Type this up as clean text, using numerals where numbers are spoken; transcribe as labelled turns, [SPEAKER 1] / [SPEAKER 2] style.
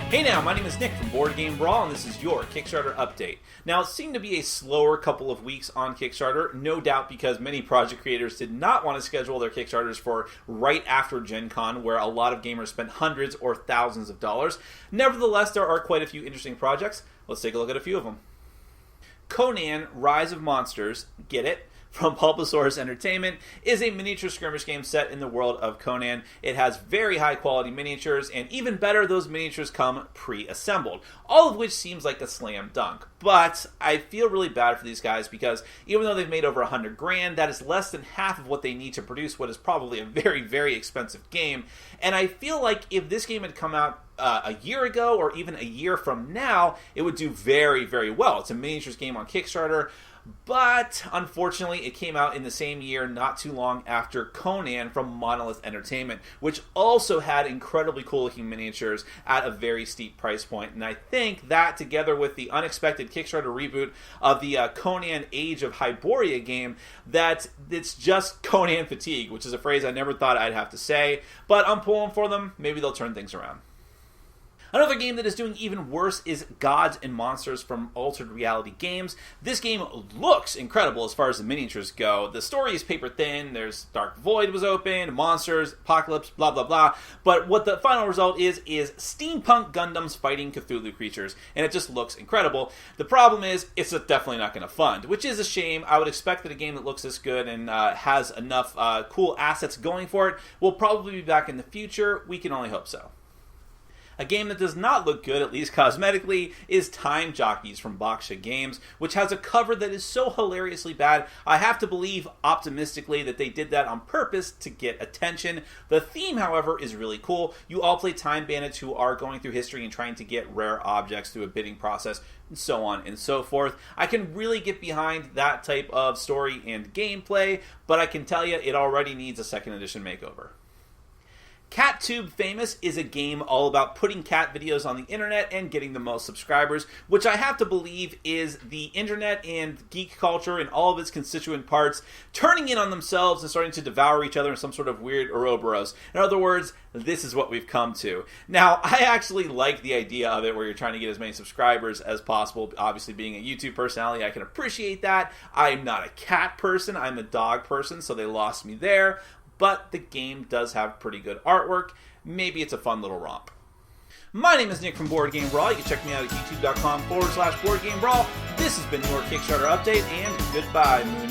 [SPEAKER 1] Hey now, my name is Nick from Board Game Brawl, and this is your Kickstarter update. Now, it seemed to be a slower couple of weeks on Kickstarter, no doubt because many project creators did not want to schedule their Kickstarters for right after Gen Con, where a lot of gamers spent hundreds or thousands of dollars. Nevertheless, there are quite a few interesting projects. Let's take a look at a few of them. Conan, Rise of Monsters, get it? From Pulposaurus Entertainment, is a miniature skirmish game set in the world of Conan. It has very high quality miniatures, and even better, those miniatures come pre-assembled, all of which seems like a slam dunk. But I feel really bad for these guys because even though they've made over $100,000, that is less than half of what they need to produce what is probably a very, very expensive game. And I feel like if this game had come out a year ago or even a year from now, it would do very, very well. It's a miniatures game on Kickstarter. But, unfortunately, it came out in the same year, not too long after Conan from Monolith Entertainment, which also had incredibly cool-looking miniatures at a very steep price point. And I think that, together with the unexpected Kickstarter reboot of the Conan Age of Hyboria game, that it's just Conan fatigue, which is a phrase I never thought I'd have to say. But I'm pulling for them. Maybe they'll turn things around. Another game that is doing even worse is Gods and Monsters from Altered Reality Games. This game looks incredible as far as the miniatures go. The story is paper thin, there's Dark Void was open, monsters, apocalypse, blah blah blah. But what the final result is steampunk Gundams fighting Cthulhu creatures, and it just looks incredible. The problem is, it's definitely not going to fund, which is a shame. I would expect that a game that looks this good and has enough cool assets going for it will probably be back in the future. We can only hope so. A game that does not look good, at least cosmetically, is Time Jockeys from Baksha Games, which has a cover that is so hilariously bad, I have to believe optimistically that they did that on purpose to get attention. The theme, however, is really cool. You all play time bandits who are going through history and trying to get rare objects through a bidding process, and so on and so forth. I can really get behind that type of story and gameplay, but I can tell you it already needs a second edition makeover. CatTube Famous is a game all about putting cat videos on the internet and getting the most subscribers, which I have to believe is the internet and geek culture and all of its constituent parts turning in on themselves and starting to devour each other in some sort of weird Ouroboros. In other words, this is what we've come to. Now, I actually like the idea of it where you're trying to get as many subscribers as possible. Obviously, being a YouTube personality, I can appreciate that. I'm not a cat person, I'm a dog person, so they lost me there. But the game does have pretty good artwork. Maybe it's a fun little romp. My name is Nick from Board Game Brawl. You can check me out at youtube.com/BoardGameBrawl. This has been your Kickstarter update, and goodbye, Moon.